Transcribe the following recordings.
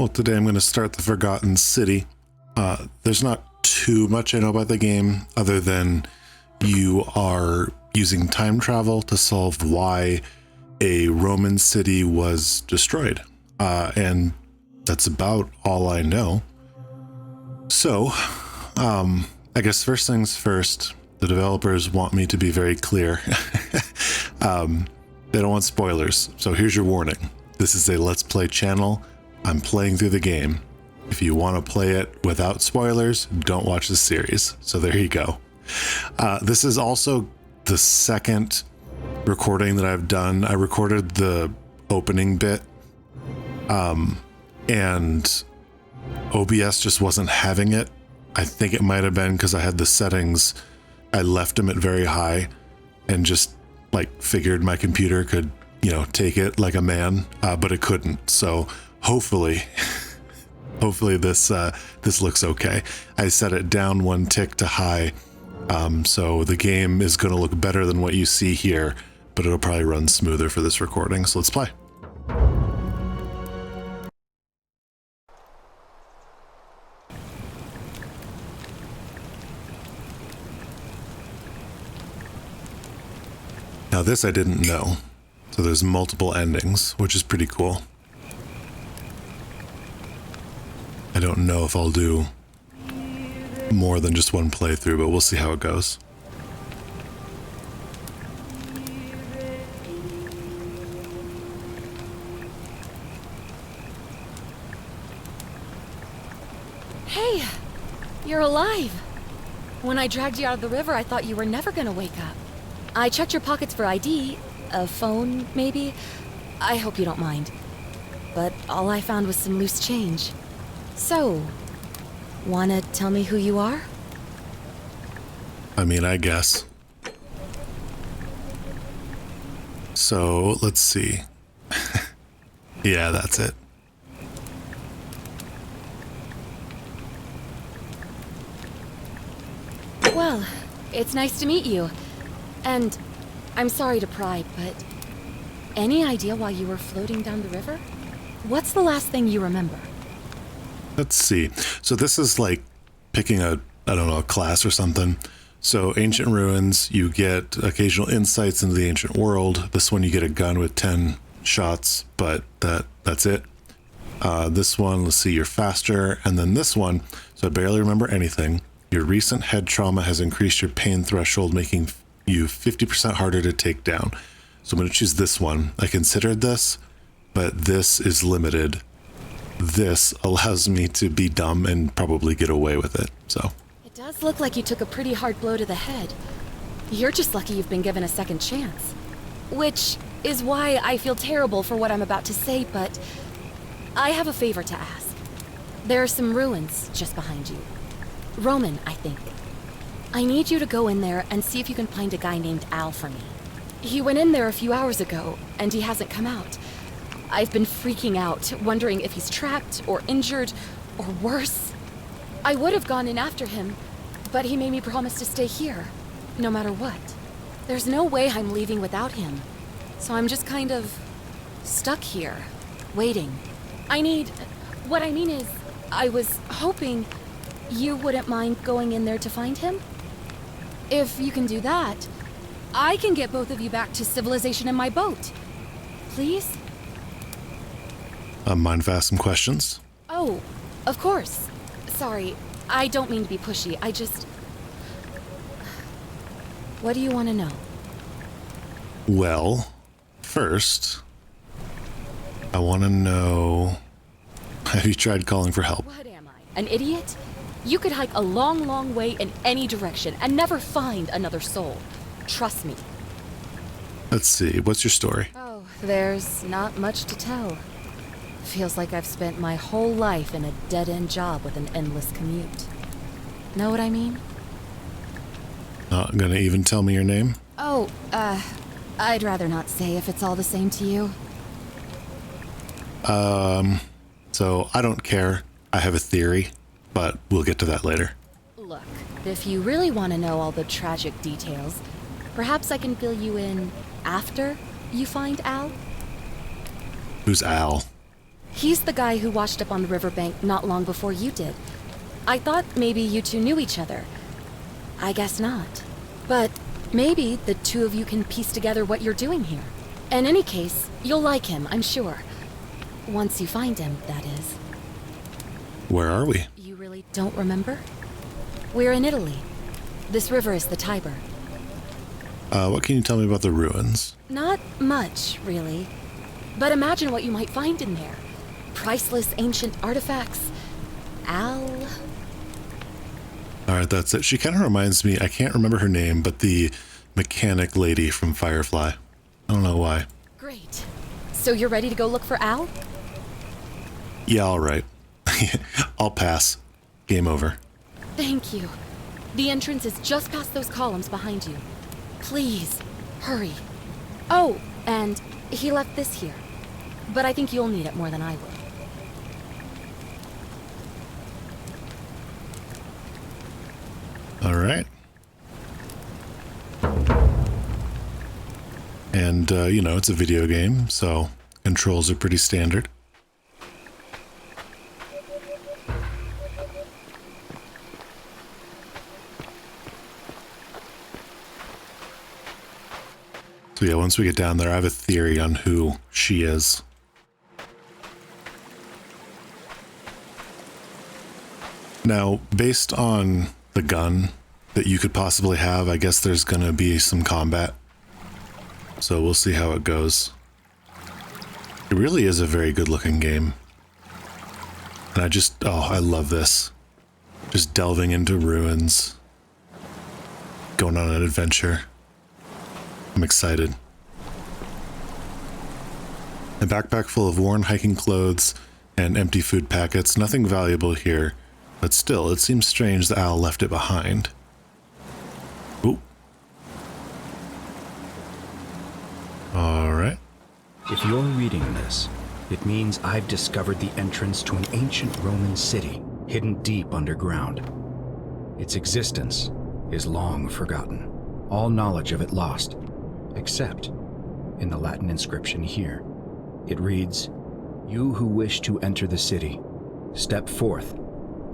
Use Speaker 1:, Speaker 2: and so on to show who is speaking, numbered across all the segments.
Speaker 1: Well, today I'm going to start the Forgotten City. There's not too much I know about the game other than you are using time travel to solve why a Roman city was destroyed. And that's about all I know. So, I guess first things first, the developers want me to be very clear. They don't want spoilers. So here's your warning. This is a Let's Play channel. I'm playing through the game. If you want to play it without spoilers, don't watch the series. So there you go. This is also the second recording that I've done. I recorded the opening bit, and OBS just wasn't having it. I think it might have been because I had the settings, I left them at very high and just like figured my computer could, take it like a man, but it couldn't. So hopefully this looks okay. I set it down one tick to high, so the game is going to look better than what you see here, but it'll probably run smoother for this recording. So let's play. Now this I didn't know. So there's multiple endings, which is pretty cool. I don't know if I'll do more than just one playthrough, but we'll see how it goes.
Speaker 2: Hey, you're alive. When I dragged you out of the river, I thought you were never gonna wake up. I checked your pockets for ID, a phone, maybe. I hope you don't mind. But all I found was some loose change. So, wanna tell me who you are?
Speaker 1: I mean, I guess. So, let's see. Yeah, that's it.
Speaker 2: Well, it's nice to meet you. And I'm sorry to pry, but any idea why you were floating down the river? What's the last thing you remember?
Speaker 1: Let's see. So this is like picking a class or something. So Ancient Ruins, you get occasional insights into the ancient world. This one you get a gun with 10 shots, but that's it. This one, let's see, you're faster. And then this one, so I barely remember anything. Your recent head trauma has increased your pain threshold, making you 50% harder to take down. So I'm going to choose this one. I considered this, but this is limited. This allows me to be dumb and probably get away with it, so.
Speaker 2: It does look like you took a pretty hard blow to the head. You're just lucky you've been given a second chance. Which is why I feel terrible for what I'm about to say, but I have a favor to ask. There are some ruins just behind you. Roman, I think. I need you to go in there and see if you can find a guy named Al for me. He went in there a few hours ago, and he hasn't come out. I've been freaking out, wondering if he's trapped or injured or worse. I would have gone in after him, but he made me promise to stay here, no matter what. There's no way I'm leaving without him, so I'm just kind of stuck here, waiting. What I mean is, I was hoping you wouldn't mind going in there to find him? If you can do that, I can get both of you back to civilization in my boat. Please?
Speaker 1: Mind if I ask some questions?
Speaker 2: Oh, of course. Sorry, I don't mean to be pushy. What do you want to know?
Speaker 1: Well, first, I want to know, have you tried calling for help?
Speaker 2: What am I, an idiot? You could hike a long, long way in any direction and never find another soul. Trust me.
Speaker 1: Let's see, what's your story?
Speaker 2: Oh, there's not much to tell. Feels like I've spent my whole life in a dead-end job with an endless commute. Know what I mean?
Speaker 1: Not gonna even tell me your name?
Speaker 2: Oh, I'd rather not say if it's all the same to you.
Speaker 1: So I don't care. I have a theory, but we'll get to that later.
Speaker 2: Look, if you really want to know all the tragic details, perhaps I can fill you in after you find Al?
Speaker 1: Who's Al?
Speaker 2: He's the guy who washed up on the riverbank not long before you did. I thought maybe you two knew each other. I guess not. But maybe the two of you can piece together what you're doing here. In any case, you'll like him, I'm sure. Once you find him, that is.
Speaker 1: Where are we?
Speaker 2: You really don't remember? We're in Italy. This river is the Tiber.
Speaker 1: What can you tell me about the ruins?
Speaker 2: Not much, really. But imagine what you might find in there. Priceless ancient artifacts. Al...
Speaker 1: Alright, that's it. She kind of reminds me, I can't remember her name, but the mechanic lady from Firefly. I don't know why.
Speaker 2: Great. So you're ready to go look for Al?
Speaker 1: Yeah, alright. I'll pass. Game over.
Speaker 2: Thank you. The entrance is just past those columns behind you. Please, hurry. Oh, and he left this here. But I think you'll need it more than I will.
Speaker 1: All right. And, you know, it's a video game, so controls are pretty standard. So yeah, once we get down there, I have a theory on who she is. Now, based on the gun that you could possibly have, I guess there's gonna be some combat. So we'll see how it goes. It really is a very good looking game. And I love this. Just delving into ruins. Going on an adventure. I'm excited. A backpack full of worn hiking clothes and empty food packets. Nothing valuable here, but still, it seems strange that Al left it behind. Ooh. Alright.
Speaker 3: If you're reading this, it means I've discovered the entrance to an ancient Roman city hidden deep underground. Its existence is long forgotten, all knowledge of it lost, except in the Latin inscription here. It reads, "You who wish to enter the city, step forth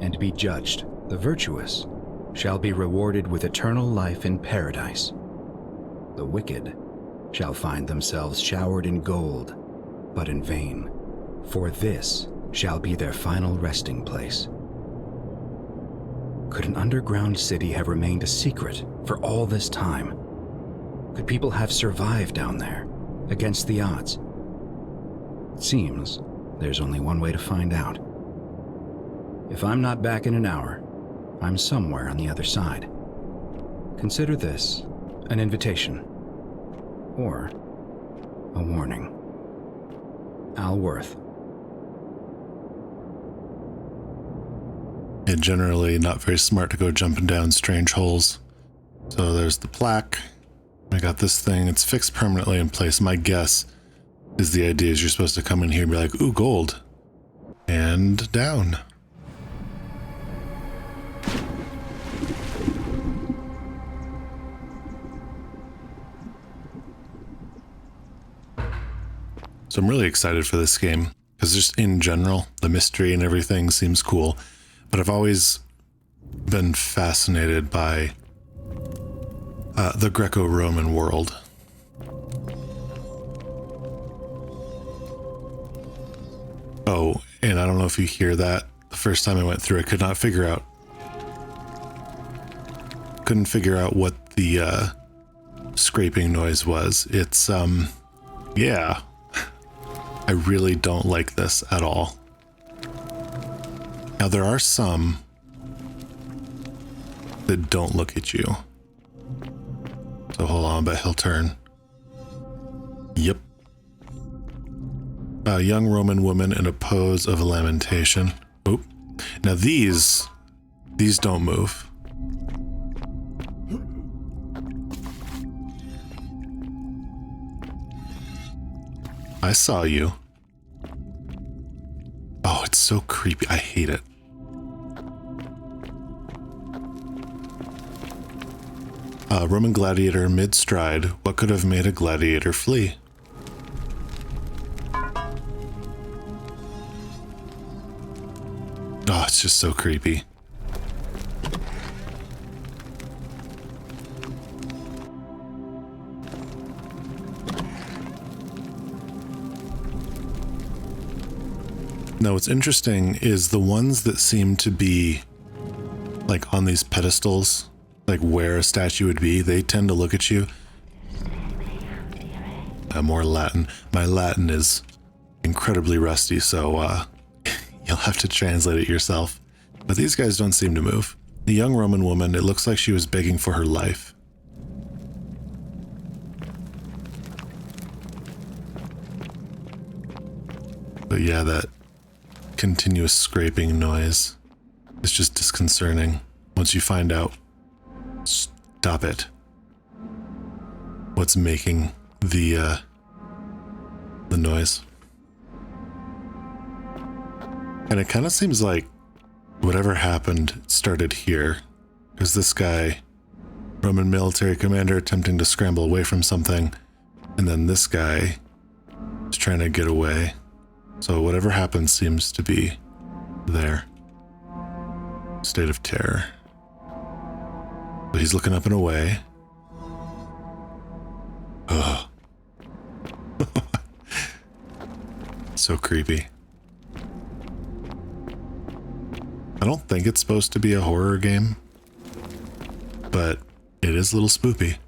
Speaker 3: and be judged. The virtuous shall be rewarded with eternal life in paradise. The wicked shall find themselves showered in gold, but in vain, for this shall be their final resting place." Could an underground city have remained a secret for all this time? Could people have survived down there, against the odds? It seems there's only one way to find out. If I'm not back in an hour, I'm somewhere on the other side. Consider this an invitation, or a warning. Al Worth.
Speaker 1: Yeah, generally not very smart to go jumping down strange holes. So there's the plaque. I got this thing. It's fixed permanently in place. My guess is the idea is you're supposed to come in here and be like, ooh, gold. And down. So I'm really excited for this game because just in general, the mystery and everything seems cool. But I've always been fascinated by the Greco-Roman world. Oh, and I don't know if you hear that. The first time I went through, I couldn't figure out what the scraping noise was. It's yeah. I really don't like this at all. Now there are some that don't look at you. So hold on, but he'll turn. Yep. A young Roman woman in a pose of lamentation. Oop. Now these don't move. I saw you. Oh, it's so creepy. I hate it. Roman gladiator mid-stride. What could have made a gladiator flee? It's just so creepy. Now, what's interesting is the ones that seem to be like on these pedestals, like where a statue would be, they tend to look at you. More Latin. My Latin is incredibly rusty, so you'll have to translate it yourself. But these guys don't seem to move. The young Roman woman, it looks like she was begging for her life. But yeah, that continuous scraping noise is just disconcerting once you find out. Stop it. What's making the noise? And it kind of seems like whatever happened started here. Because this guy, Roman military commander, attempting to scramble away from something, and then this guy is trying to get away. So whatever happened seems to be there. State of terror. But he's looking up and away. Ugh. So creepy. I don't think it's supposed to be a horror game, but it is a little spoopy.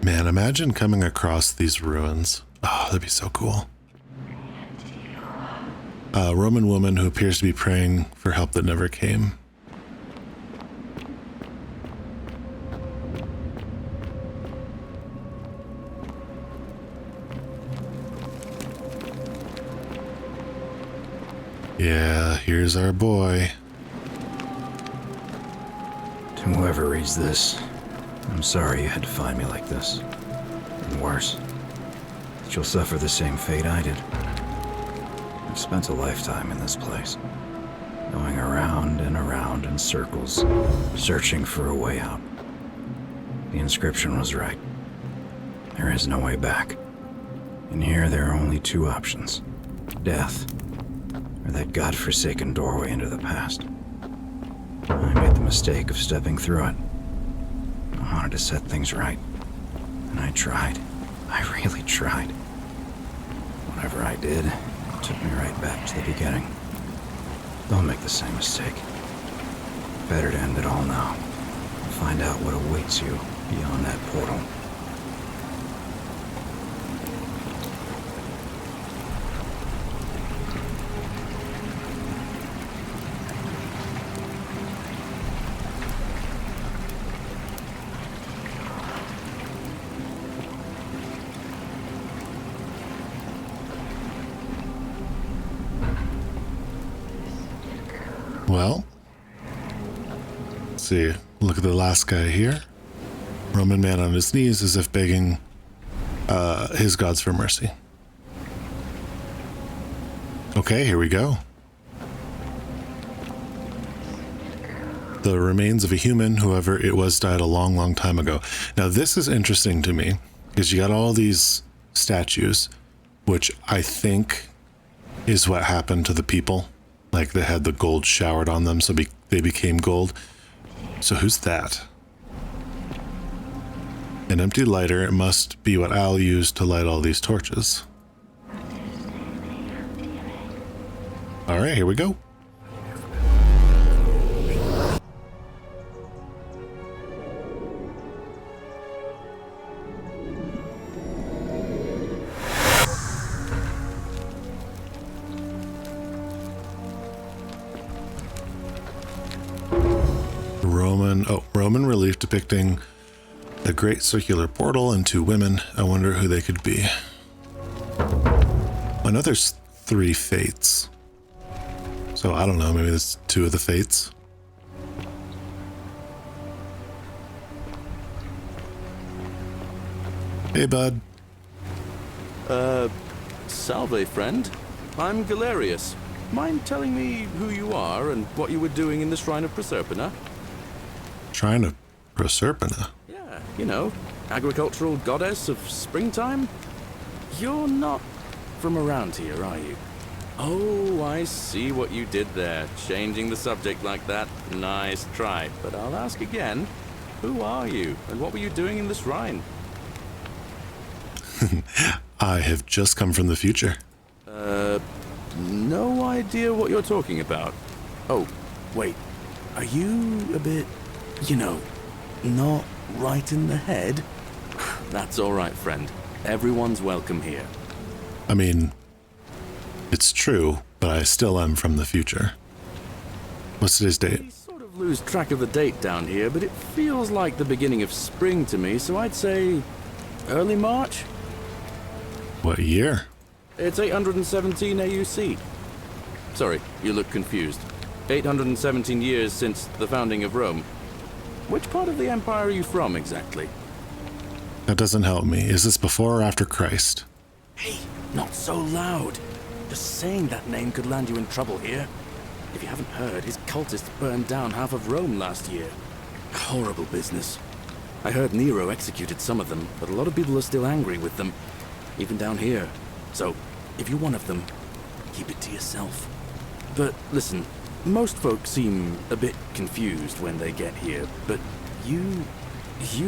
Speaker 1: Man, imagine coming across these ruins. Oh, that'd be so cool. A Roman woman who appears to be praying for help that never came. Yeah, here's our boy.
Speaker 3: To whoever reads this, I'm sorry you had to find me like this. And worse, that you'll suffer the same fate I did. I've spent a lifetime in this place, going around and around in circles, searching for a way out. The inscription was right. There is no way back. And here there are only two options: death, or that godforsaken doorway into the past. I made the mistake of stepping through it. I wanted to set things right, and I tried. I really tried. Whatever I did, it took me right back to the beginning. Don't make the same mistake. Better to end it all now, and find out what awaits you beyond that portal.
Speaker 1: Well, let's see. Look at the last guy here. Roman man on his knees as if begging his gods for mercy. Okay, here we go. The remains of a human, whoever it was, died a long, long time ago. Now, this is interesting to me because you got all these statues, which I think is what happened to the people. Like they had the gold showered on them, so they became gold. So who's that? An empty lighter. It must be what Al used to light all these torches. All right, here we go. Roman relief depicting the great circular portal and two women. I wonder who they could be. Another three fates. So I don't know, maybe there's two of the fates. Hey, bud.
Speaker 4: Salve, friend. I'm Galerius. Mind telling me who you are and what you were doing in the Shrine of Proserpina?
Speaker 1: Shrine of Proserpina?
Speaker 4: Yeah, you know, agricultural goddess of springtime? You're not from around here, are you? Oh, I see what you did there, changing the subject like that. Nice try, but I'll ask again. Who are you, and what were you doing in the shrine?
Speaker 1: I have just come from the future.
Speaker 4: No idea what you're talking about. Oh, wait. Are you a bit, not right in the head? That's all right, friend. Everyone's welcome here.
Speaker 1: I mean, it's true, but I still am from the future. What's today's date?
Speaker 4: We sort of lose track of the date down here, but it feels like the beginning of spring to me, so I'd say early March?
Speaker 1: What year?
Speaker 4: It's 817 AUC. Sorry, you look confused. 817 years since the founding of Rome. Which part of the empire are you from, exactly?
Speaker 1: That doesn't help me. Is this before or after Christ?
Speaker 4: Hey, not so loud. Just saying that name could land you in trouble here. If you haven't heard, his cultists burned down half of Rome last year. Horrible business. I heard Nero executed some of them, but a lot of people are still angry with them. Even down here. So, if you're one of them, keep it to yourself. But listen, most folks seem a bit confused when they get here, but you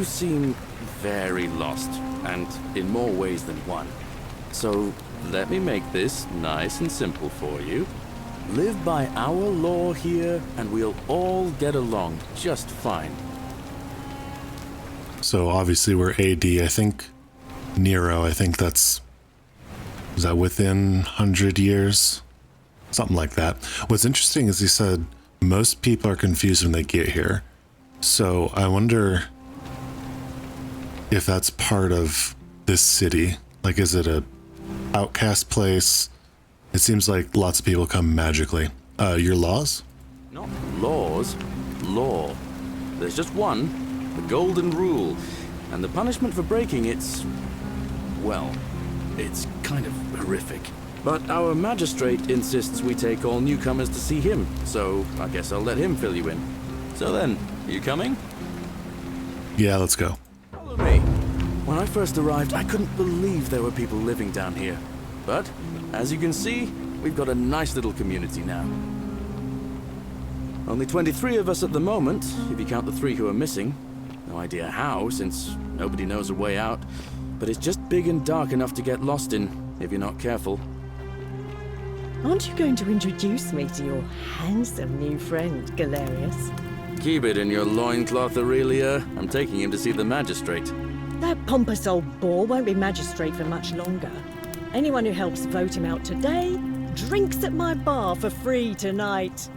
Speaker 4: seem very lost, and in more ways than one. So, let me make this nice and simple for you. Live by our law here, and we'll all get along just fine.
Speaker 1: So obviously we're AD. I think Nero, is that within 100 years? Something like that. What's interesting is he said most people are confused when they get here. So I wonder if that's part of this city. Like, is it a outcast place? It seems like lots of people come magically. Your laws?
Speaker 4: Not laws, law. There's just one, the golden rule. And the punishment for breaking it's kind of horrific. But our magistrate insists we take all newcomers to see him, so I guess I'll let him fill you in. So then, you coming?
Speaker 1: Yeah, let's go.
Speaker 4: Follow me. When I first arrived, I couldn't believe there were people living down here. But, as you can see, we've got a nice little community now. Only 23 of us at the moment, if you count the 3 who are missing. No idea how, since nobody knows a way out. But it's just big and dark enough to get lost in, if you're not careful.
Speaker 5: Aren't you going to introduce me to your handsome new friend, Galerius?
Speaker 4: Keep it in your loincloth, Aurelia. I'm taking him to see the magistrate.
Speaker 5: That pompous old bore won't be magistrate for much longer. Anyone who helps vote him out today drinks at my bar for free tonight.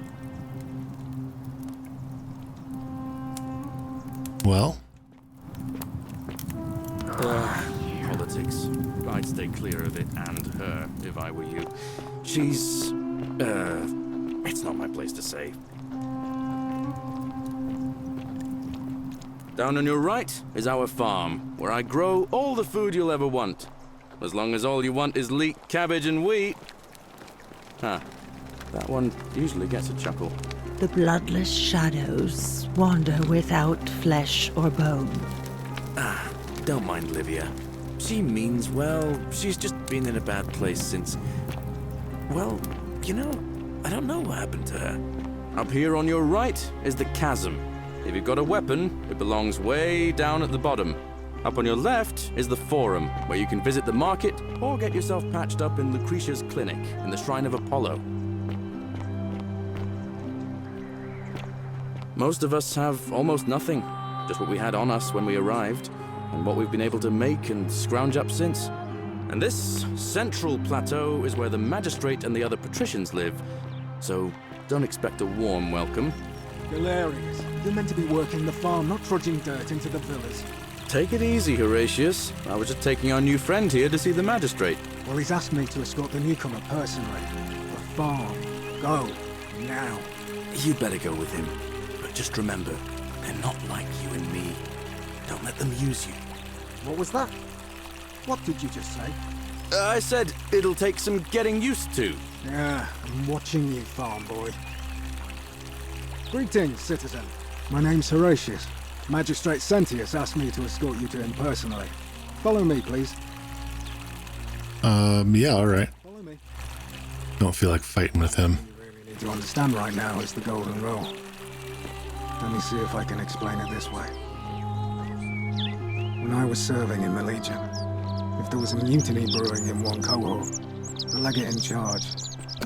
Speaker 1: Well,
Speaker 4: Politics. I'd stay clear of it and her, if I were you. She's... it's not my place to say. Down on your right is our farm, where I grow all the food you'll ever want. As long as all you want is leek, cabbage, and wheat. Huh. That one usually gets a chuckle.
Speaker 6: The bloodless shadows wander without flesh or bone.
Speaker 4: Don't mind Livia. She means well. She's just been in a bad place since... Well, I don't know what happened to her. Up here on your right is the chasm. If you've got a weapon, it belongs way down at the bottom. Up on your left is the forum, where you can visit the market or get yourself patched up in Lucretia's clinic in the Shrine of Apollo. Most of us have almost nothing, just what we had on us when we arrived, and what we've been able to make and scrounge up since. And this central plateau is where the magistrate and the other patricians live, so don't expect a warm welcome.
Speaker 7: Galerius, you're meant to be working the farm, not trudging dirt into the villas.
Speaker 4: Take it easy, Horatius. I was just taking our new friend here to see the magistrate.
Speaker 7: Well, he's asked me to escort the newcomer personally. The farm. Go. Now.
Speaker 4: You better go with him. But just remember, they're not like you and me. Don't let them use you.
Speaker 7: What was that? What did you just say?
Speaker 4: I said it'll take some getting used to.
Speaker 7: Yeah, I'm watching you, farm boy. Greetings, citizen. My name's Horatius. Magistrate Sentius asked me to escort you to him personally. Follow me, please.
Speaker 1: Yeah, alright.
Speaker 7: Follow me.
Speaker 1: Don't feel like fighting with him.
Speaker 7: What you really need to understand right now is the golden rule. Let me see if I can explain it this way. When I was serving in the Legion, if there was a mutiny brewing in one cohort, the legate in charge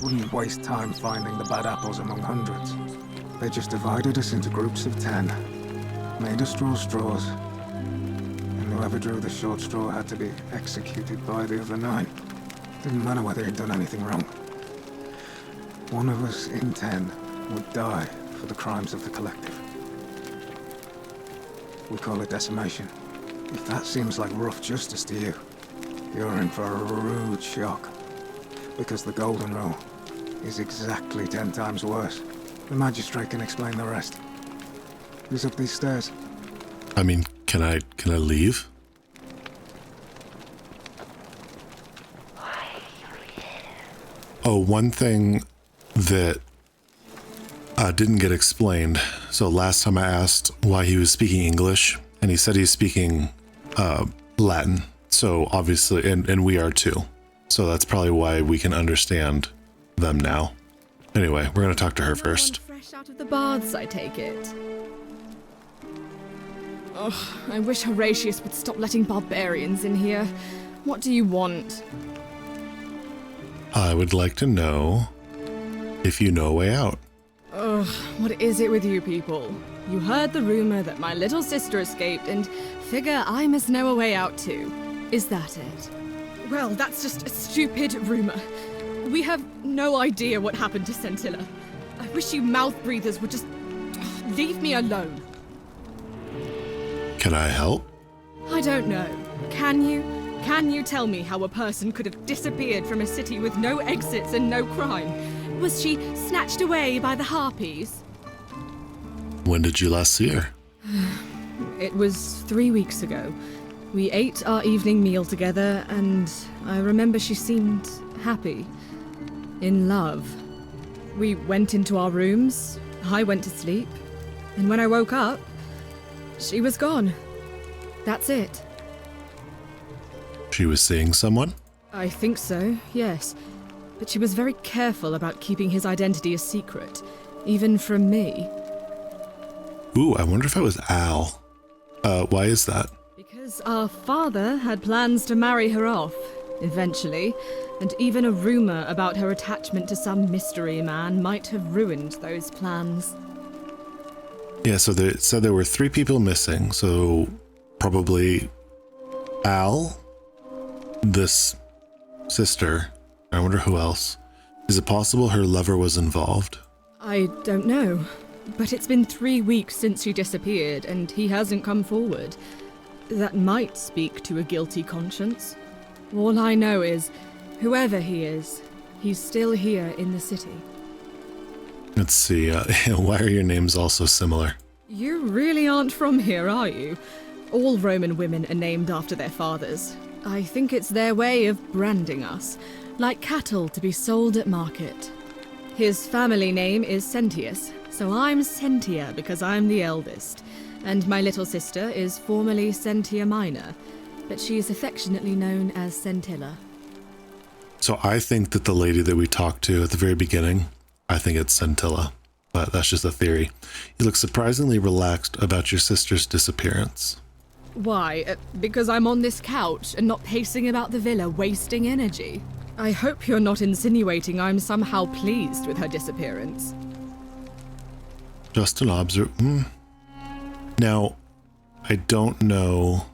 Speaker 7: wouldn't waste time finding the bad apples among hundreds. They just divided us into groups of 10, made us draw straws, and whoever drew the short straw had to be executed by the other 9. Didn't matter whether he'd done anything wrong. One of us in 10 would die for the crimes of the collective. We call it decimation. If that seems like rough justice to you, you're in for a rude shock. Because the golden rule is exactly 10 times worse. The magistrate can explain the rest. Who's up these stairs?
Speaker 1: I mean, can I leave? Oh, one thing that didn't get explained. So last time I asked why he was speaking English, and he said he's speaking Latin. So obviously, and we are too. So that's probably why we can understand them now. Anyway, we're going to talk to her first.
Speaker 8: Fresh out of the baths, I take it. Ugh, I wish Horatius would stop letting barbarians in here. What do you want?
Speaker 1: I would like to know if you know a way out.
Speaker 8: Ugh, what is it with you people? You heard the rumor that my little sister escaped and figure I must know a way out too. Is that it? Well, that's just a stupid rumor. We have no idea what happened to Scintilla. I wish you mouth breathers would just leave me alone.
Speaker 1: Can I help?
Speaker 8: I don't know. Can you? Can you tell me how a person could have disappeared from a city with no exits and no crime? Was she snatched away by the harpies?
Speaker 1: When did you last see her?
Speaker 8: It was 3 weeks ago. We ate our evening meal together, and I remember she seemed happy. In love. We went into our rooms, I went to sleep, and when I woke up, she was gone. That's it.
Speaker 1: She was seeing someone?
Speaker 8: I think so, yes. But she was very careful about keeping his identity a secret, even from me.
Speaker 1: Ooh, I wonder if it was Al. Why is that?
Speaker 8: Because our father had plans to marry her off, eventually, and even a rumor about her attachment to some mystery man might have ruined those plans.
Speaker 1: Yeah, so they said there were 3 people missing, so probably Al, this sister, I wonder who else. Is it possible her lover was involved?
Speaker 8: I don't know, but it's been 3 weeks since she disappeared, and he hasn't come forward. That might speak to a guilty conscience. All I know is, whoever he is, he's still here in the city.
Speaker 1: Let's see, why are your names all so similar?
Speaker 8: You really aren't from here, are you? All Roman women are named after their fathers. I think it's their way of branding us, like cattle to be sold at market. His family name is Sentius, so I'm Sentia because I'm the eldest, and my little sister is formerly Sentia Minor, but she is affectionately known as Scintilla.
Speaker 1: So I think that the lady that we talked to at the very beginning, I think it's Scintilla, but that's just a theory. You look surprisingly relaxed about your sister's disappearance.
Speaker 8: Why? Because I'm on this couch and not pacing about the villa, wasting energy. I hope you're not insinuating I'm somehow pleased with her disappearance.
Speaker 1: Just an Now, I don't know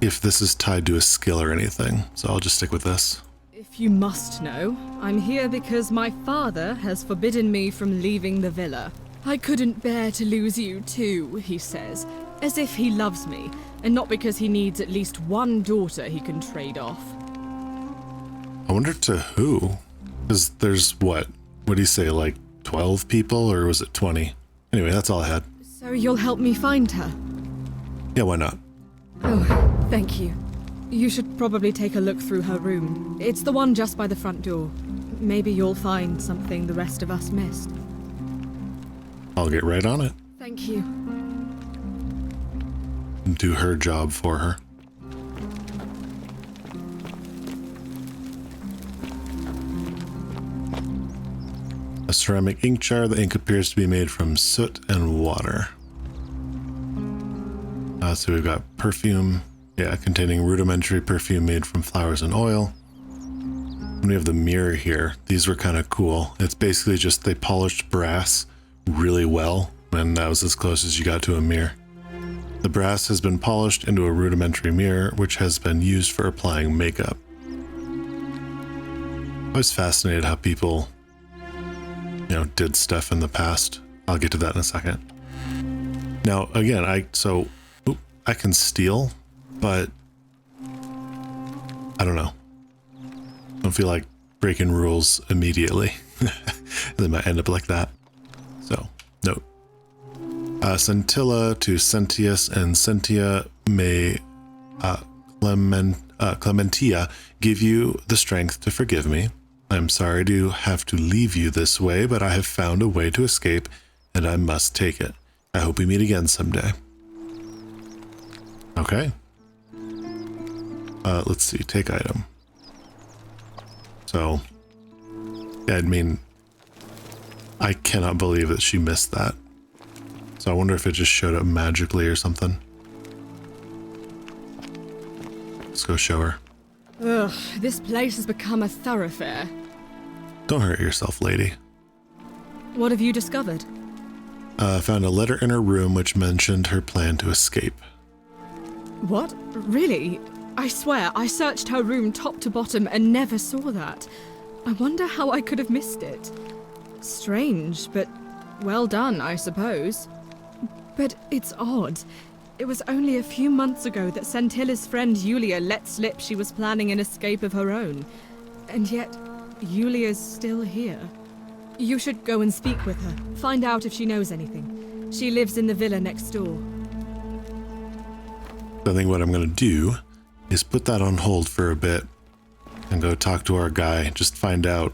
Speaker 1: if this is tied to a skill or anything, so I'll just stick with this.
Speaker 8: If you must know, I'm here because my father has forbidden me from leaving the villa. I couldn't bear to lose you too, he says, as if he loves me, and not because he needs at least one daughter he can trade off.
Speaker 1: I wonder to who? Because there's what do you say, like 12 people, or was it 20? Anyway, that's all I had.
Speaker 8: So you'll help me find her?
Speaker 1: Yeah, why not?
Speaker 8: Oh, thank you. You should probably take a look through her room. It's the one just by the front door. Maybe you'll find something the rest of us missed.
Speaker 1: I'll get right on it.
Speaker 8: Thank you.
Speaker 1: Do her job for her. A ceramic ink jar. The ink appears to be made from soot and water. So we've got perfume. Yeah, containing rudimentary perfume made from flowers and oil. And we have the mirror here. These were kind of cool. It's basically just they polished brass really well, and that was as close as you got to a mirror. The brass has been polished into a rudimentary mirror, which has been used for applying makeup. I was fascinated how people, did stuff in the past. I'll get to that in a second. Now, again, I can steal, but I don't know. I don't feel like breaking rules immediately. They might end up like that. So, note. Scintilla to Sentius and Sentia may Clementia give you the strength to forgive me. I'm sorry to have to leave you this way, but I have found a way to escape, and I must take it. I hope we meet again someday. Okay. Let's see. Take item. So, yeah, I mean, I cannot believe that she missed that. So I wonder if it just showed up magically or something. Let's go show her.
Speaker 8: Ugh, this place has become a thoroughfare.
Speaker 1: Don't hurt yourself, lady.
Speaker 8: What have you discovered?
Speaker 1: Found a letter in her room which mentioned her plan to escape.
Speaker 8: What? Really? I swear, I searched her room top to bottom and never saw that. I wonder how I could have missed it. Strange, but well done, I suppose. But it's odd. It was only a few months ago that Sentilla's friend Yulia let slip she was planning an escape of her own. And yet, Yulia's still here. You should go and speak with her. Find out if she knows anything. She lives in the villa next door.
Speaker 1: I think what I'm going to do is put that on hold for a bit and go talk to our guy. Just find out,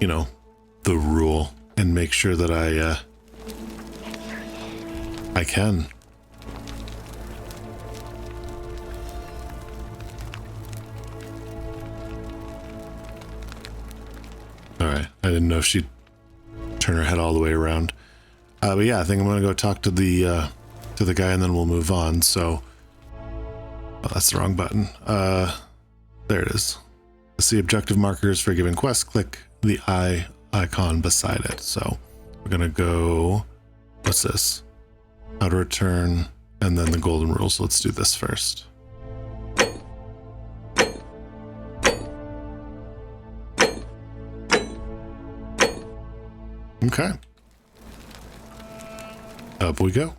Speaker 1: the rule and make sure that I can. Alright, I didn't know if she'd turn her head all the way around. But yeah, I think I'm gonna go talk to the guy and then we'll move on. So, that's the wrong button. There it is. To see objective markers for a given quest, click the eye icon beside it. So, we're gonna go, what's this? How to return, and then the golden rule. So let's do this first. Okay. Up we go.